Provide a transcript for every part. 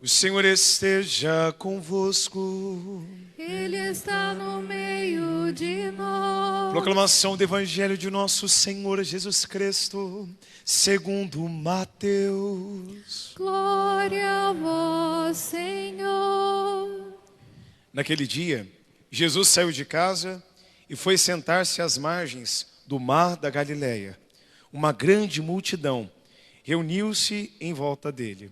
O Senhor esteja convosco. Ele está no meio de nós. Proclamação do Evangelho de nosso Senhor Jesus Cristo, segundo Mateus. Glória a vós, Senhor. Naquele dia, Jesus saiu de casa e foi sentar-se às margens do mar da Galileia. Uma grande multidão reuniu-se em volta dele.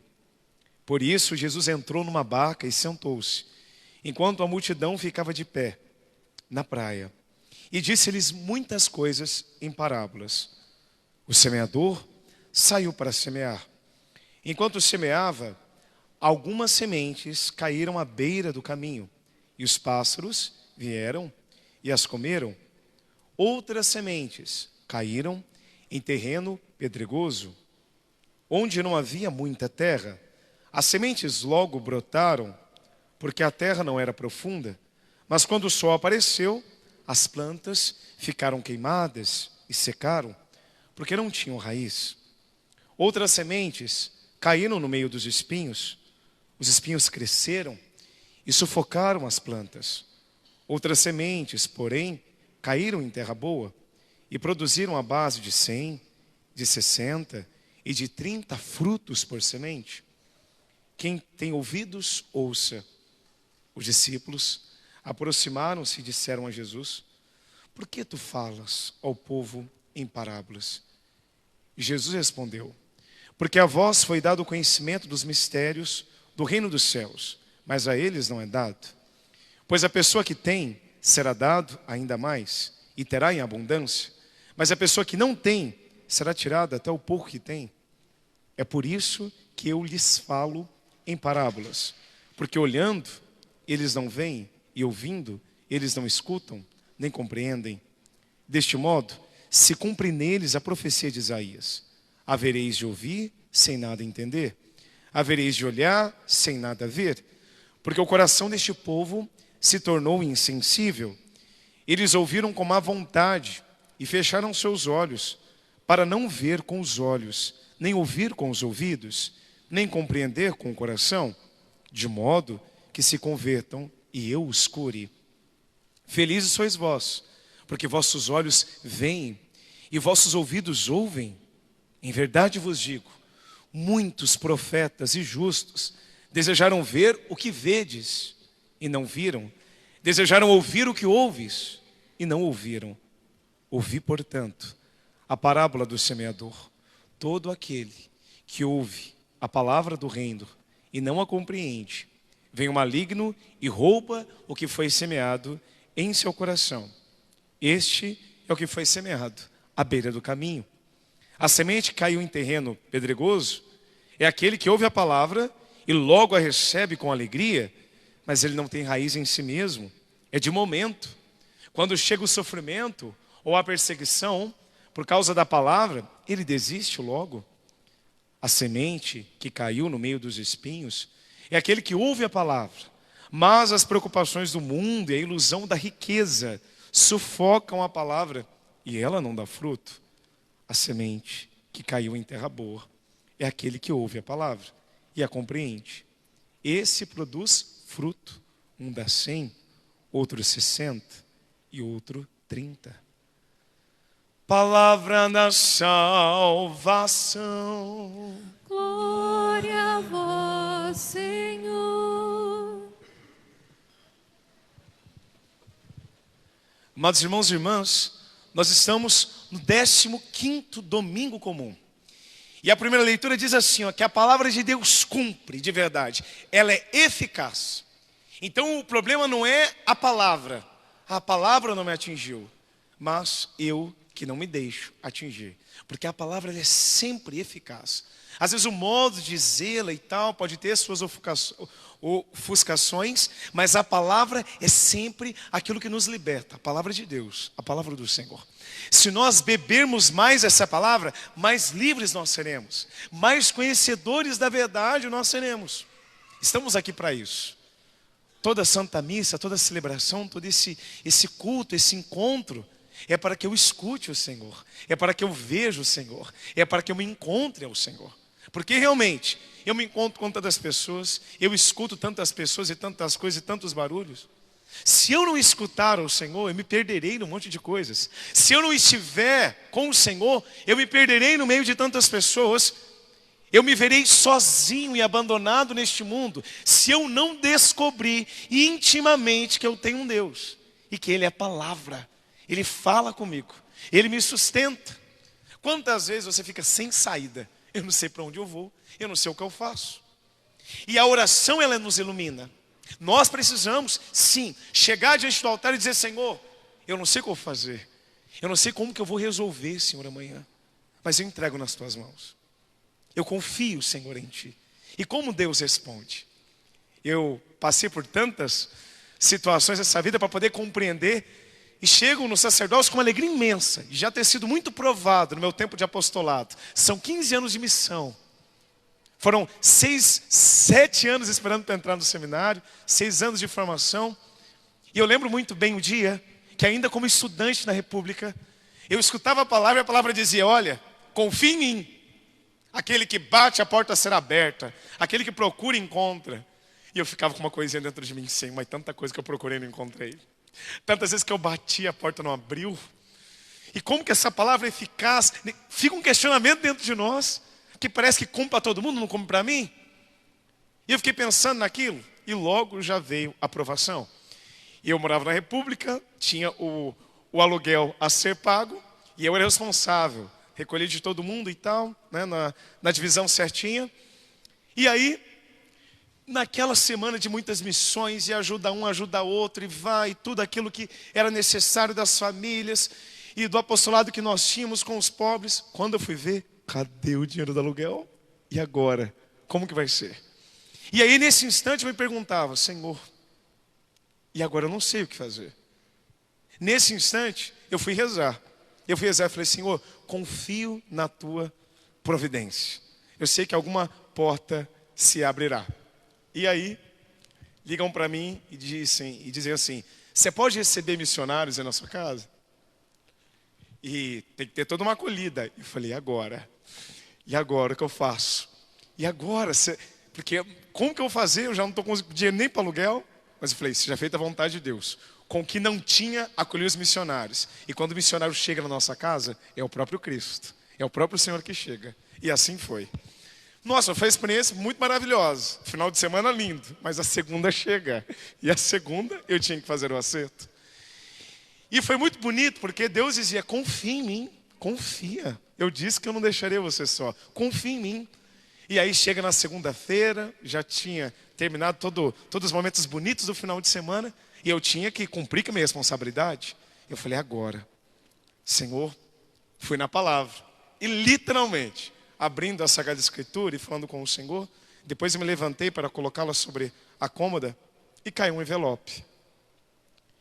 Por isso, Jesus entrou numa barca e sentou-se, enquanto a multidão ficava de pé na praia. E disse-lhes muitas coisas em parábolas. O semeador saiu para semear. Enquanto semeava, algumas sementes caíram à beira do caminho, e os pássaros vieram e as comeram. Outras sementes caíram em terreno pedregoso, onde não havia muita terra. As sementes logo brotaram, porque a terra não era profunda. Mas quando o sol apareceu, as plantas ficaram queimadas e secaram, porque não tinham raiz. Outras sementes caíram no meio dos espinhos. Os espinhos cresceram e sufocaram as plantas. Outras sementes, porém, caíram em terra boa e produziram a base de 100, de 60 e de 30 frutos por semente. Quem tem ouvidos, ouça. Os discípulos aproximaram-se e disseram a Jesus: por que tu falas ao povo em parábolas? E Jesus respondeu: porque a vós foi dado o conhecimento dos mistérios do reino dos céus, mas a eles não é dado. Pois a pessoa que tem, será dado ainda mais, e terá em abundância. Mas a pessoa que não tem, será tirada até o pouco que tem. É por isso que eu lhes falo em parábolas, porque olhando, eles não veem, e ouvindo, eles não escutam, nem compreendem. Deste modo, se cumpre neles a profecia de Isaías: havereis de ouvir, sem nada entender, havereis de olhar, sem nada ver, porque o coração deste povo se tornou insensível. Eles ouviram com má vontade e fecharam seus olhos, para não ver com os olhos, nem ouvir com os ouvidos, nem compreender com o coração, de modo que se convertam e eu os cure. Felizes sois vós, porque vossos olhos veem e vossos ouvidos ouvem. Em verdade vos digo, muitos profetas e justos desejaram ver o que vedes e não viram, desejaram ouvir o que ouves e não ouviram. Ouvi, portanto, a parábola do semeador. Todo aquele que ouve a palavra do reino e não a compreende, vem o maligno e rouba o que foi semeado em seu coração. Este é o que foi semeado à beira do caminho. A semente que caiu em terreno pedregoso é aquele que ouve a palavra e logo a recebe com alegria, mas ele não tem raiz em si mesmo, é de momento. Quando chega o sofrimento ou a perseguição por causa da palavra, ele desiste logo. A semente que caiu no meio dos espinhos é aquele que ouve a palavra, mas as preocupações do mundo e a ilusão da riqueza sufocam a palavra e ela não dá fruto. A semente que caiu em terra boa é aquele que ouve a palavra e a compreende. Esse produz fruto, um dá 100, outro 60 e outro 30. Palavra da salvação. Glória a vós, Senhor. Amados irmãos e irmãs, nós estamos no 15º domingo comum. E a primeira leitura diz assim, que a palavra de Deus cumpre de verdade. Ela é eficaz. Então o problema não é a palavra não me atingiu, mas eu que não me deixo atingir. Porque a palavra ela é sempre eficaz. Às vezes o modo de dizê-la e tal pode ter suas ofuscações, mas a palavra é sempre aquilo que nos liberta. A palavra de Deus, a palavra do Senhor. Se nós bebermos mais essa palavra, mais livres nós seremos. Mais conhecedores da verdade nós seremos. Estamos aqui para isso. Toda Santa Missa, toda celebração, todo esse culto, esse encontro, é para que eu escute o Senhor, é para que eu veja o Senhor, é para que eu me encontre ao Senhor. Porque realmente, eu me encontro com tantas pessoas, eu escuto tantas pessoas e tantas coisas e tantos barulhos. Se eu não escutar o Senhor, eu me perderei num monte de coisas. Se eu não estiver com o Senhor, eu me perderei no meio de tantas pessoas. Eu me verei sozinho e abandonado neste mundo, se eu não descobrir intimamente que eu tenho um Deus. E que Ele é a palavra, Ele fala comigo, Ele me sustenta. Quantas vezes você fica sem saída? Eu não sei para onde eu vou, eu não sei o que eu faço. E a oração, ela nos ilumina. Nós precisamos, sim, chegar diante do altar e dizer: Senhor, eu não sei o que eu vou fazer, eu não sei como que eu vou resolver, Senhor, amanhã, mas eu entrego nas Tuas mãos. Eu confio, Senhor, em Ti. E como Deus responde? Eu passei por tantas situações nessa vida para poder compreender, e chego no sacerdócio com uma alegria imensa, e já ter sido muito provado no meu tempo de apostolado. São 15 anos de missão. Foram 7 anos esperando para entrar no seminário, 6 anos de formação. E eu lembro muito bem o dia que, ainda como estudante na República, eu escutava a palavra e a palavra dizia: olha, confie em mim. Aquele que bate, a porta será aberta. Aquele que procura, encontra. E eu ficava com uma coisinha dentro de mim, sim, mas tanta coisa que eu procurei e não encontrei. Tantas vezes que eu bati, a porta não abriu. E como que essa palavra é eficaz? Fica um questionamento dentro de nós, que parece que cumpre para todo mundo, não cumpre para mim. E eu fiquei pensando naquilo, e logo já veio a aprovação. E eu morava na República, tinha o aluguel a ser pago, e eu era responsável. Recolhi de todo mundo e tal, né, na divisão certinha. E aí, naquela semana de muitas missões, e ajuda um, ajuda outro, e vai, tudo aquilo que era necessário das famílias, e do apostolado que nós tínhamos com os pobres. Quando eu fui ver, cadê o dinheiro do aluguel? E agora? Como que vai ser? E aí, nesse instante, eu me perguntava: Senhor, e agora eu não sei o que fazer. Nesse instante, eu fui rezar. Eu fui rezar e falei: Senhor, confio na Tua providência. Eu sei que alguma porta se abrirá. E aí, ligam para mim e dizem assim: você pode receber missionários aí na sua casa? E tem que ter toda uma acolhida. Eu falei: agora? E agora o que eu faço? E agora? Porque como que eu vou fazer? Eu já não estou com dinheiro nem para aluguel. Mas eu falei: seja feita a vontade de Deus. Com o que não tinha, acolhi os missionários. E quando o missionário chega na nossa casa, é o próprio Cristo. É o próprio Senhor que chega. E assim foi. Nossa, foi uma experiência muito maravilhosa. Final de semana lindo. Mas a segunda chega. E a segunda eu tinha que fazer o acerto. E foi muito bonito, porque Deus dizia: confia em mim. Confia. Eu disse que eu não deixaria você só. Confia em mim. E aí chega na segunda-feira, já tinha terminado todos os momentos bonitos do final de semana. E eu tinha que cumprir com a minha responsabilidade. Eu falei: agora, Senhor, fui na palavra. E literalmente, abrindo a Sagrada Escritura e falando com o Senhor, depois eu me levantei para colocá-la sobre a cômoda e caiu um envelope.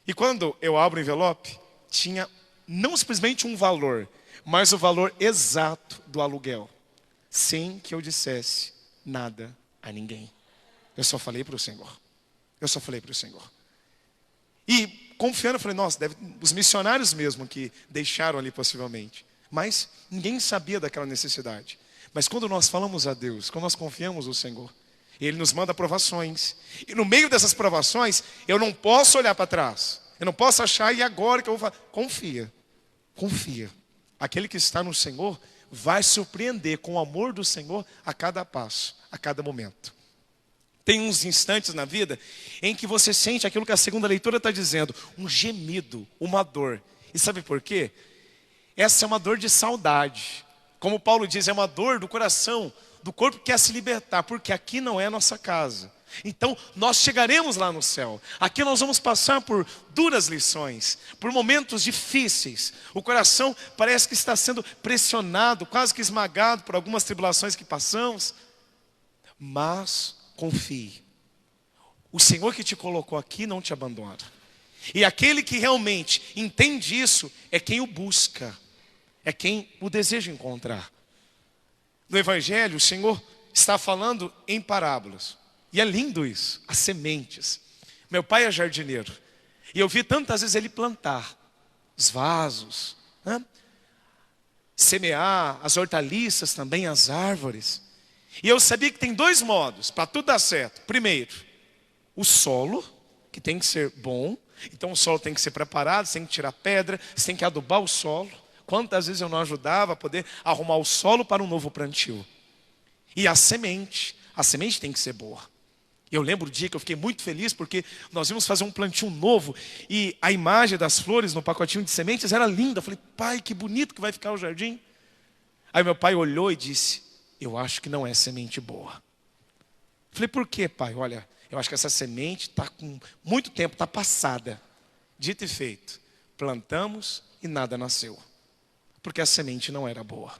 E quando eu abro o envelope, tinha não simplesmente um valor, mas o valor exato do aluguel. Sem que eu dissesse nada a ninguém. Eu só falei para o Senhor. Eu só falei para o Senhor. E confiando, eu falei: nossa, os missionários mesmo que deixaram ali possivelmente. Mas ninguém sabia daquela necessidade. Mas quando nós falamos a Deus, quando nós confiamos no Senhor, Ele nos manda provações. E no meio dessas provações, eu não posso olhar para trás. Eu não posso achar: e agora que eu vou fazer? Confia. Confia. Aquele que está no Senhor vai surpreender com o amor do Senhor a cada passo, a cada momento. Tem uns instantes na vida em que você sente aquilo que a segunda leitura está dizendo: um gemido, uma dor. E sabe por quê? Essa é uma dor de saudade. Como Paulo diz, é uma dor do coração, do corpo que quer se libertar, porque aqui não é a nossa casa. Então nós chegaremos lá no céu. Aqui nós vamos passar por duras lições, por momentos difíceis. O coração parece que está sendo pressionado, quase que esmagado por algumas tribulações que passamos. Mas confie. O Senhor que te colocou aqui não te abandona. E aquele que realmente entende isso é quem o busca, é quem o deseja encontrar. No Evangelho, o Senhor está falando em parábolas. E é lindo isso, as sementes. Meu pai é jardineiro. E eu vi tantas vezes ele plantar os vasos, né? Semear as hortaliças também, as árvores. E eu sabia que tem dois modos para tudo dar certo. Primeiro, o solo, que tem que ser bom. Então o solo tem que ser preparado, você tem que tirar pedra, você tem que adubar o solo. Quantas vezes eu não ajudava a poder arrumar o solo para um novo plantio. E a semente tem que ser boa. Eu lembro o dia que eu fiquei muito feliz porque nós íamos fazer um plantio novo e a imagem das flores no pacotinho de sementes era linda. Eu falei, pai, que bonito que vai ficar o jardim. Aí meu pai olhou e disse, eu acho que não é semente boa. Eu falei, por quê, pai? Olha, eu acho que essa semente está com muito tempo, está passada. Dito e feito, plantamos e nada nasceu. Porque a semente não era boa.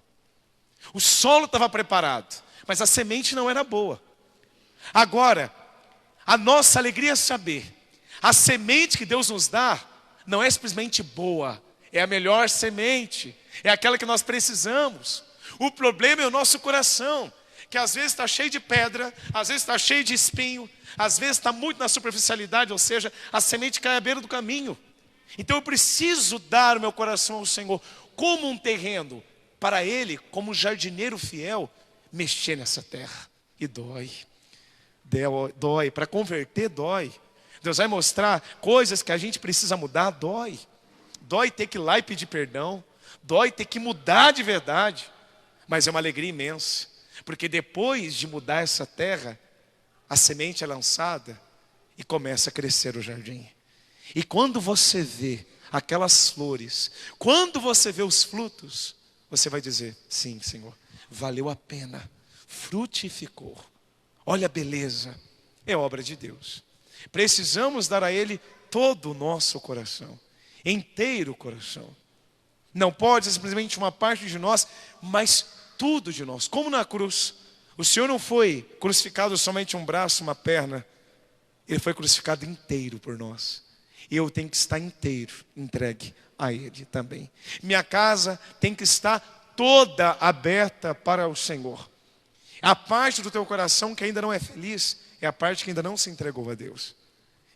O solo estava preparado, mas a semente não era boa. Agora, a nossa alegria é saber, a semente que Deus nos dá não é simplesmente boa, é a melhor semente, é aquela que nós precisamos. O problema é o nosso coração, que às vezes está cheio de pedra, às vezes está cheio de espinho, às vezes está muito na superficialidade, ou seja, a semente cai à beira do caminho. Então eu preciso dar o meu coração ao Senhor como um terreno, para Ele, como um jardineiro fiel, mexer nessa terra. E dói. Dói, para converter dói. Deus vai mostrar coisas que a gente precisa mudar, dói. Dói ter que ir lá e pedir perdão. Dói ter que mudar de verdade. Mas é uma alegria imensa. Porque depois de mudar essa terra, a semente é lançada e começa a crescer o jardim. E quando você vê aquelas flores, quando você vê os frutos, você vai dizer, sim, Senhor, valeu a pena, frutificou. Olha a beleza, é obra de Deus. Precisamos dar a Ele todo o nosso coração, inteiro o coração. Não pode ser simplesmente uma parte de nós, mas tudo de nós. Como na cruz, o Senhor não foi crucificado somente um braço, uma perna. Ele foi crucificado inteiro por nós. E eu tenho que estar inteiro, entregue a Ele também. Minha casa tem que estar toda aberta para o Senhor. A parte do teu coração que ainda não é feliz é a parte que ainda não se entregou a Deus.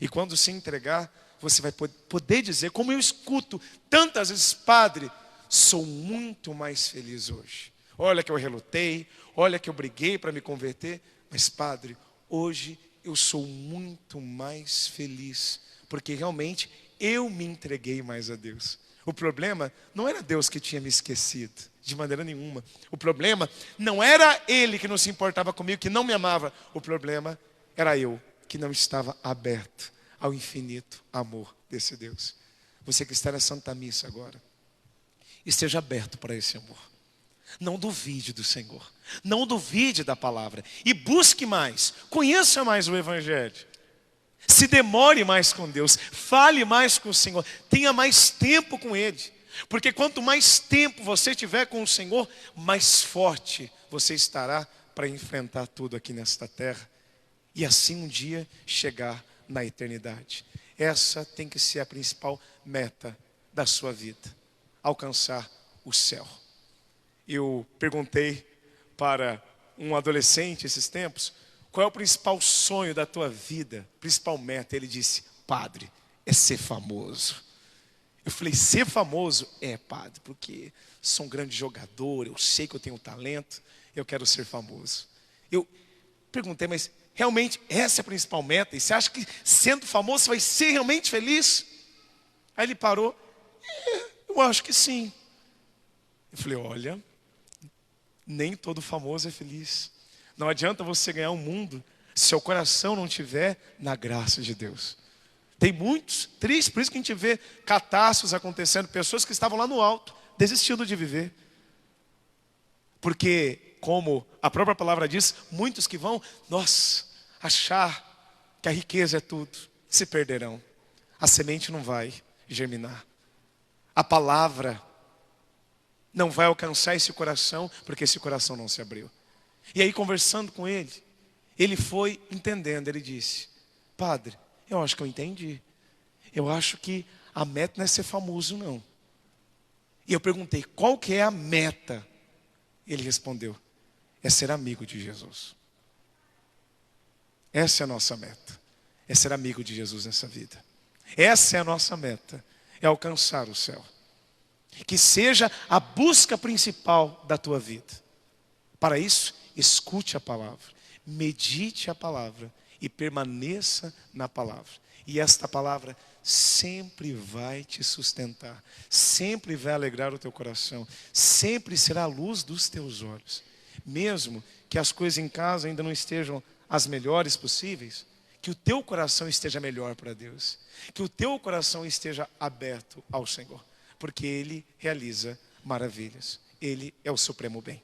E quando se entregar, você vai poder dizer, como eu escuto tantas vezes, Padre, sou muito mais feliz hoje. Olha que eu relutei, olha que eu briguei para me converter, mas Padre, hoje eu sou muito mais feliz, porque realmente eu me entreguei mais a Deus. O problema não era Deus que tinha me esquecido, de maneira nenhuma. O problema não era Ele que não se importava comigo, que não me amava. O problema era eu, que não estava aberto ao infinito amor desse Deus. Você que está na Santa Missa agora, esteja aberto para esse amor. Não duvide do Senhor, não duvide da palavra e busque mais, conheça mais o Evangelho. Se demore mais com Deus, fale mais com o Senhor, tenha mais tempo com Ele. Porque quanto mais tempo você tiver com o Senhor, mais forte você estará para enfrentar tudo aqui nesta terra. E assim um dia chegar na eternidade. Essa tem que ser a principal meta da sua vida. Alcançar o céu. Eu perguntei para um adolescente esses tempos, qual é o principal sonho da tua vida, principal meta? Ele disse, Padre, é ser famoso. Eu falei, ser famoso? É, Padre, porque sou um grande jogador, eu sei que eu tenho talento, eu quero ser famoso. Eu perguntei, mas realmente essa é a principal meta? E você acha que sendo famoso você vai ser realmente feliz? Aí ele parou, eu acho que sim. Eu falei, olha, nem todo famoso é feliz. Não adianta você ganhar o mundo se seu coração não estiver na graça de Deus. Tem muitos tristes, por isso que a gente vê catástrofes acontecendo, pessoas que estavam lá no alto, desistindo de viver. Porque, como a própria palavra diz, muitos que vão, achar que a riqueza é tudo, se perderão. A semente não vai germinar. A palavra não vai alcançar esse coração, porque esse coração não se abriu. E aí, conversando com ele, ele foi entendendo, ele disse, Padre, eu acho que eu entendi. Eu acho que a meta não é ser famoso, não. E eu perguntei, qual que é a meta? Ele respondeu, é ser amigo de Jesus. Essa é a nossa meta, é ser amigo de Jesus nessa vida. Essa é a nossa meta, é alcançar o céu. Que seja a busca principal da tua vida. Para isso, escute a palavra, medite a palavra e permaneça na palavra. E esta palavra sempre vai te sustentar, sempre vai alegrar o teu coração, sempre será a luz dos teus olhos. Mesmo que as coisas em casa ainda não estejam as melhores possíveis, que o teu coração esteja melhor para Deus, que o teu coração esteja aberto ao Senhor, porque Ele realiza maravilhas, Ele é o supremo bem.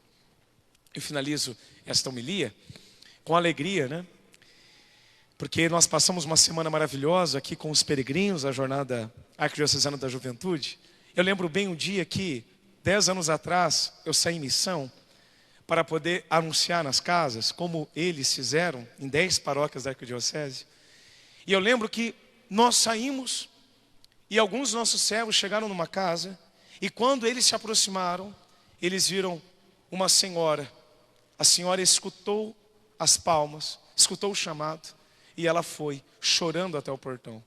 Eu finalizo esta homilia com alegria, né? Porque nós passamos uma semana maravilhosa aqui com os peregrinos, a jornada arquidiocesana da juventude. Eu lembro bem um dia que, 10 anos atrás, eu saí em missão para poder anunciar nas casas, como eles fizeram em 10 paróquias da arquidiocese. E eu lembro que nós saímos e alguns dos nossos servos chegaram numa casa, e quando eles se aproximaram, eles viram uma senhora. A senhora escutou as palmas, escutou o chamado, e ela foi chorando até o portão.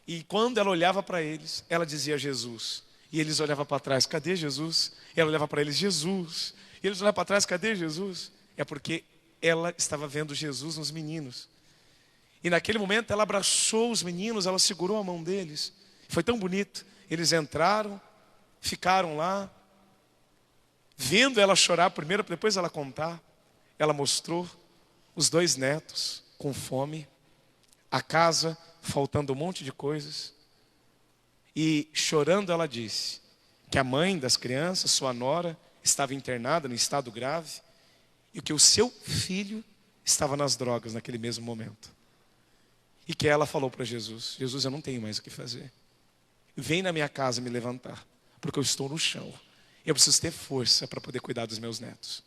E quando ela olhava para eles, ela dizia Jesus. E eles olhavam para trás, cadê Jesus? E ela olhava para eles, Jesus. E eles olhavam para trás, cadê Jesus? É porque ela estava vendo Jesus nos meninos. E naquele momento ela abraçou os meninos, ela segurou a mão deles. Foi tão bonito. Eles entraram, ficaram lá, vendo ela chorar primeiro, depois ela contar. Ela mostrou os 2 netos com fome, a casa faltando um monte de coisas. E chorando ela disse que a mãe das crianças, sua nora, estava internada no estado grave e que o seu filho estava nas drogas naquele mesmo momento. E que ela falou para Jesus, Jesus, eu não tenho mais o que fazer. Vem na minha casa me levantar, porque eu estou no chão. Eu preciso ter força para poder cuidar dos meus netos.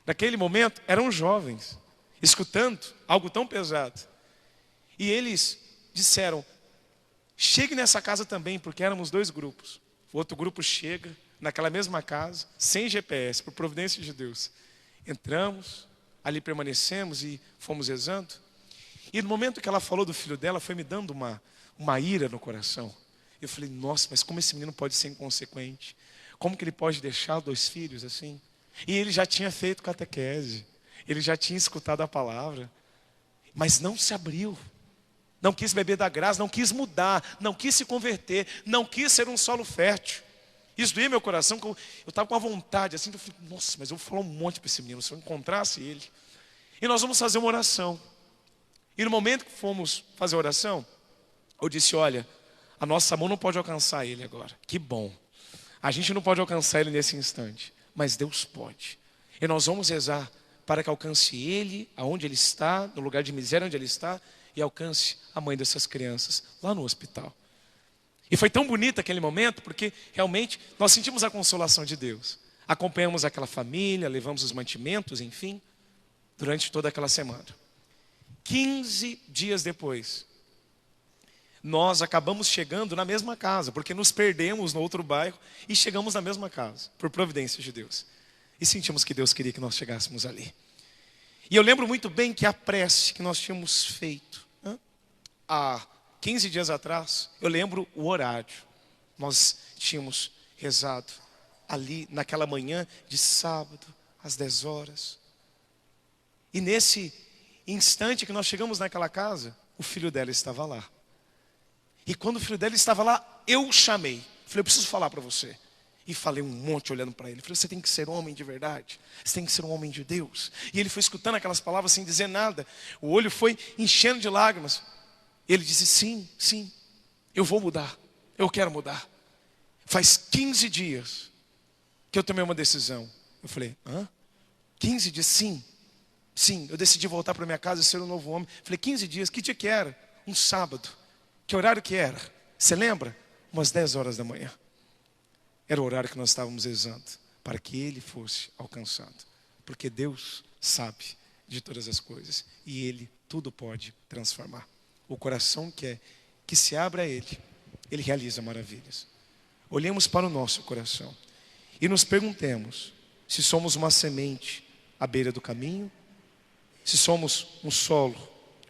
Naquele momento, eram jovens, escutando algo tão pesado. E eles disseram, chegue nessa casa também, porque éramos 2 grupos. O outro grupo chega naquela mesma casa, sem GPS, por providência de Deus. Entramos, ali permanecemos e fomos rezando. E no momento que ela falou do filho dela, foi me dando uma ira no coração. Eu falei, nossa, mas como esse menino pode ser inconsequente? Como que ele pode deixar 2 filhos assim? E ele já tinha feito catequese, ele já tinha escutado a palavra, mas não se abriu. Não quis beber da graça, não quis mudar, não quis se converter, não quis ser um solo fértil. Isso doía meu coração, que eu estava com a vontade, assim, eu falei, nossa, mas eu vou falar um monte para esse menino, se eu encontrasse ele. E nós vamos fazer uma oração. E no momento que fomos fazer a oração, eu disse, olha, a nossa mão não pode alcançar ele agora. Que bom. A gente não pode alcançar ele nesse instante, mas Deus pode. E nós vamos rezar para que alcance ele, aonde ele está, no lugar de miséria onde ele está, e alcance a mãe dessas crianças lá no hospital. E foi tão bonito aquele momento, porque realmente nós sentimos a consolação de Deus. Acompanhamos aquela família, levamos os mantimentos, enfim, durante toda aquela semana. 15 dias depois, nós acabamos chegando na mesma casa, porque nos perdemos no outro bairro e chegamos na mesma casa, por providência de Deus. E sentimos que Deus queria que nós chegássemos ali. E eu lembro muito bem que a prece que nós tínhamos feito há 15 dias atrás, eu lembro o horário. Nós tínhamos rezado ali naquela manhã de sábado, às 10 horas. E nesse instante que nós chegamos naquela casa, o filho dela estava lá. E quando o filho dela estava lá, eu o chamei. Falei, eu preciso falar para você. E falei um monte olhando para ele. Falei, você tem que ser homem de verdade. Você tem que ser um homem de Deus. E ele foi escutando aquelas palavras sem dizer nada. O olho foi enchendo de lágrimas. Ele disse, sim, eu vou mudar. Eu quero mudar. Faz 15 dias que eu tomei uma decisão. Eu falei, 15 dias? Sim, eu decidi voltar para minha casa e ser um novo homem. Falei, 15 dias, que dia que era? Um sábado. Que horário que era? Você lembra? Umas 10 horas da manhã. Era o horário que nós estávamos rezando, para que ele fosse alcançado. Porque Deus sabe de todas as coisas, e Ele tudo pode transformar. O coração que se abra a Ele realiza maravilhas. Olhemos para o nosso coração e nos perguntemos se somos uma semente à beira do caminho, se somos um solo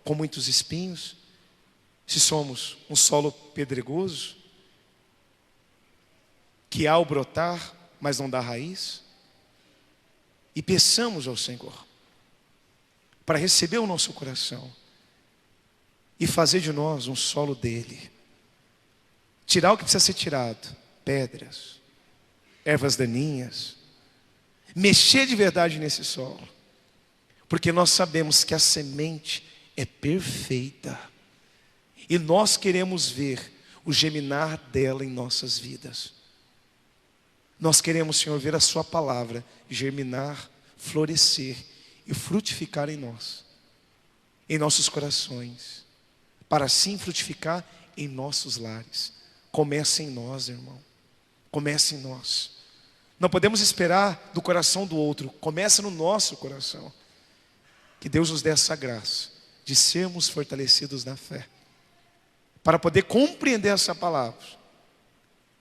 com muitos espinhos, se somos um solo pedregoso, que ao brotar, mas não dá raiz. e peçamos ao Senhor para receber o nosso coração e fazer de nós um solo dele. Tirar o que precisa ser tirado, pedras, ervas daninhas, mexer de verdade nesse solo, porque nós sabemos que a semente é perfeita e nós queremos ver o germinar dela em nossas vidas. Nós queremos, Senhor, ver a sua palavra germinar, florescer e frutificar em nós, em nossos corações, para assim frutificar em nossos lares. Comece em nós, irmão. Comece em nós. Não podemos esperar do coração do outro. Começa no nosso coração. Que Deus nos dê essa graça de sermos fortalecidos na fé, para poder compreender essa palavra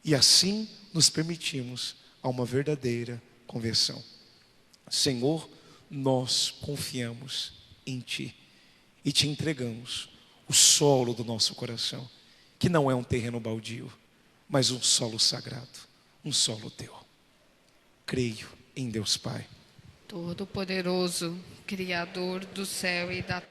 e assim nos permitirmos a uma verdadeira conversão. Senhor, nós confiamos em Ti e Te entregamos o solo do nosso coração, que não é um terreno baldio, mas um solo sagrado, um solo Teu. Creio em Deus Pai, Todo-Poderoso, Criador do céu e da terra.